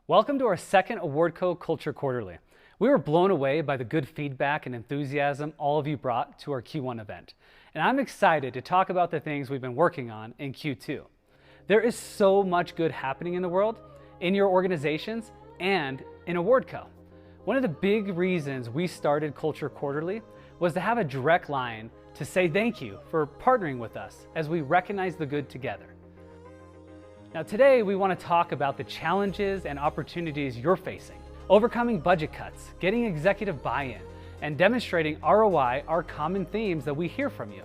Welcome to our second Awardco Culture Quarterly. We were blown away by the good feedback and enthusiasm all of you brought to our Q1 event. And I'm excited to talk about the things we've been working on in Q2. There is so much good happening in the world, in your organizations, and in Awardco. One of the big reasons we started Culture Quarterly was to have a direct line to say thank you for partnering with us as we recognize the good together. Now today we want to talk about the challenges and opportunities you're facing. Overcoming budget cuts, getting executive buy-in, and demonstrating ROI are common themes that we hear from you.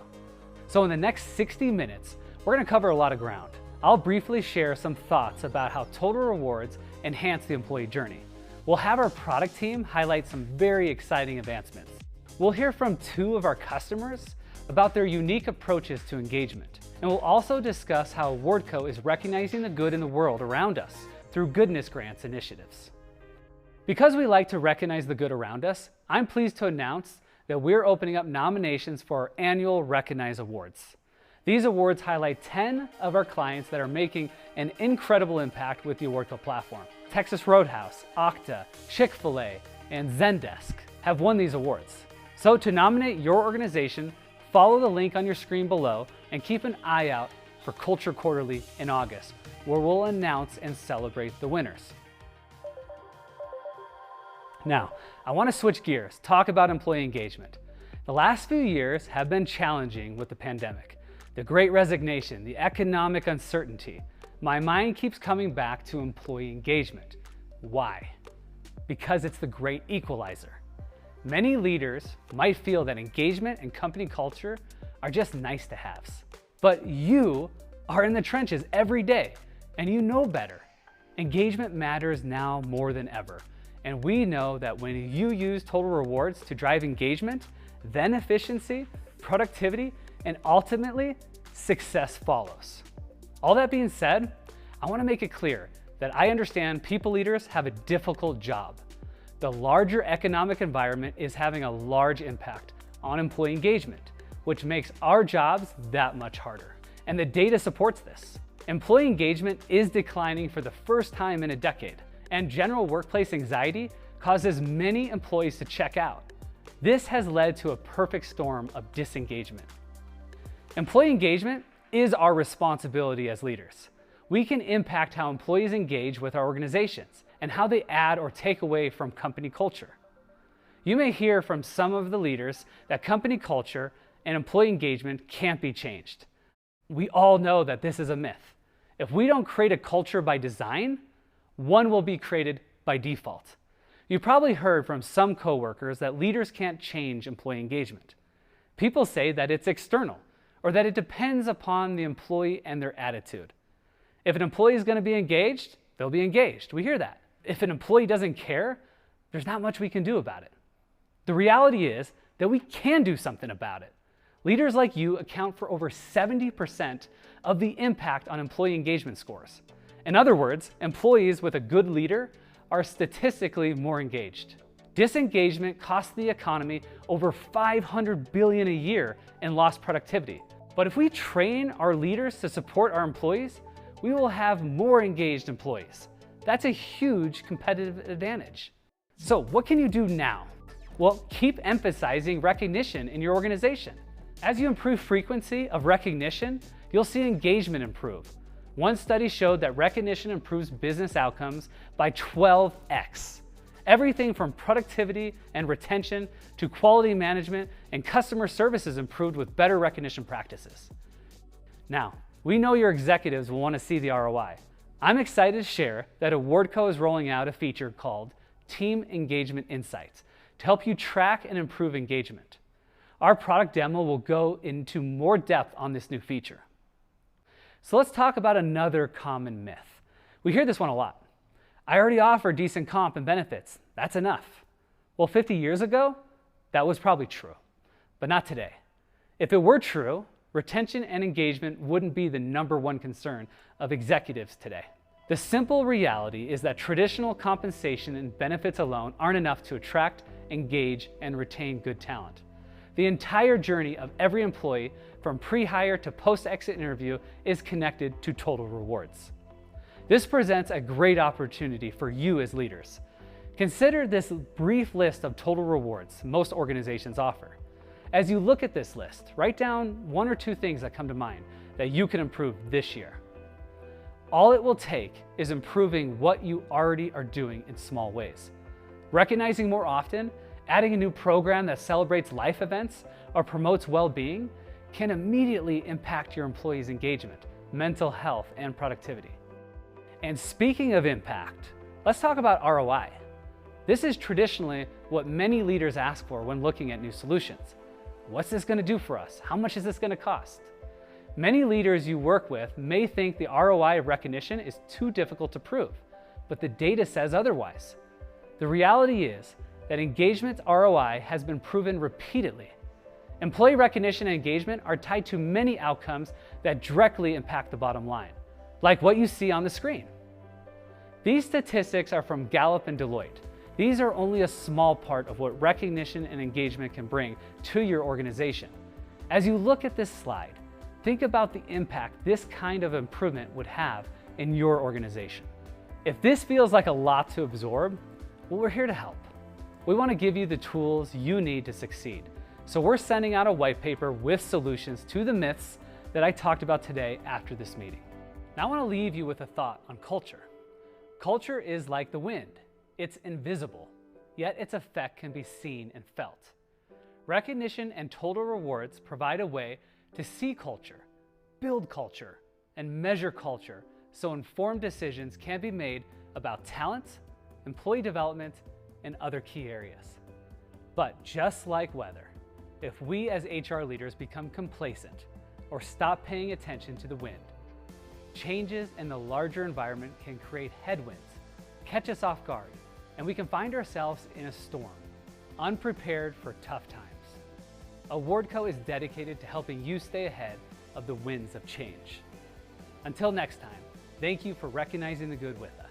So in the next 60 minutes, we're going to cover a lot of ground. I'll briefly share some thoughts about how total rewards enhance the employee journey. We'll have our product team highlight some very exciting advancements. We'll hear from two of our customers about their unique approaches to engagement. And we'll also discuss how Awardco is recognizing the good in the world around us through goodness grants initiatives. Because we like to recognize the good around us, I'm pleased to announce that we're opening up nominations for our annual Recognize Awards. These awards highlight 10 of our clients that are making an incredible impact with the Awardco platform. Texas Roadhouse, Okta, Chick-fil-A, and Zendesk have won these awards. So to nominate your organization, follow the link on your screen below and keep an eye out for Culture Quarterly in August, where we'll announce and celebrate the winners. Now, I want to switch gears, talk about employee engagement. The last few years have been challenging with the pandemic. The Great Resignation, the economic uncertainty. My mind keeps coming back to employee engagement. Why? Because it's the great equalizer. Many leaders might feel that engagement and company culture are just nice to haves. But you are in the trenches every day and you know better. Engagement matters now more than ever. And we know that when you use total rewards to drive engagement, then efficiency, productivity, and ultimately success follows. All that being said, I want to make it clear that I understand people leaders have a difficult job. The larger economic environment is having a large impact on employee engagement, which makes our jobs that much harder. And the data supports this. Employee engagement is declining for the first time in a decade, and general workplace anxiety causes many employees to check out. This has led to a perfect storm of disengagement. Employee engagement is our responsibility as leaders. We can impact how employees engage with our organizations and how they add or take away from company culture. You may hear from some of the leaders that company culture and employee engagement can't be changed. We all know that this is a myth. If we don't create a culture by design, one will be created by default. You probably heard from some coworkers that leaders can't change employee engagement. People say that it's external or that it depends upon the employee and their attitude. If an employee is going to be engaged, they'll be engaged. We hear that. If an employee doesn't care, there's not much we can do about it. The reality is that we can do something about it. Leaders like you account for over 70% of the impact on employee engagement scores. In other words, employees with a good leader are statistically more engaged. Disengagement costs the economy over $500 billion a year in lost productivity. But if we train our leaders to support our employees, we will have more engaged employees. That's a huge competitive advantage. So what can you do now? Well, keep emphasizing recognition in your organization. As you improve frequency of recognition, you'll see engagement improve. One study showed that recognition improves business outcomes by 12x. Everything from productivity and retention to quality management and customer service is improved with better recognition practices. Now, we know your executives will want to see the ROI. I'm excited to share that Awardco is rolling out a feature called Team Engagement Insights to help you track and improve engagement. Our product demo will go into more depth on this new feature. So let's talk about another common myth. We hear this one a lot. I already offer decent comp and benefits. That's enough. Well, 50 years ago, that was probably true, but not today. If it were true, retention and engagement wouldn't be the #1 concern of executives today. The simple reality is that traditional compensation and benefits alone aren't enough to attract, engage, and retain good talent. The entire journey of every employee, from pre-hire to post-exit interview, is connected to total rewards. This presents a great opportunity for you as leaders. Consider this brief list of total rewards most organizations offer. As you look at this list, write down 1 or 2 things that come to mind that you can improve this year. All it will take is improving what you already are doing in small ways. Recognizing more often, adding a new program that celebrates life events or promotes well-being can immediately impact your employees' engagement, mental health, and productivity. And speaking of impact, let's talk about ROI. This is traditionally what many leaders ask for when looking at new solutions. What's this going to do for us? How much is this going to cost? Many leaders you work with may think the ROI of recognition is too difficult to prove, but the data says otherwise. The reality is that engagement ROI has been proven repeatedly. Employee recognition and engagement are tied to many outcomes that directly impact the bottom line, like what you see on the screen. These statistics are from Gallup and Deloitte. These are only a small part of what recognition and engagement can bring to your organization. As you look at this slide, think about the impact this kind of improvement would have in your organization. If this feels like a lot to absorb, well, we're here to help. We want to give you the tools you need to succeed. So we're sending out a white paper with solutions to the myths that I talked about today after this meeting. Now I want to leave you with a thought on culture. Culture is like the wind. It's invisible, yet its effect can be seen and felt. Recognition and total rewards provide a way to see culture, build culture, and measure culture so informed decisions can be made about talent, employee development, and other key areas. But just like weather, if we as HR leaders become complacent or stop paying attention to the wind, changes in the larger environment can create headwinds, catch us off guard, and we can find ourselves in a storm, unprepared for tough times. Awardco is dedicated to helping you stay ahead of the winds of change. Until next time, thank you for recognizing the good with us.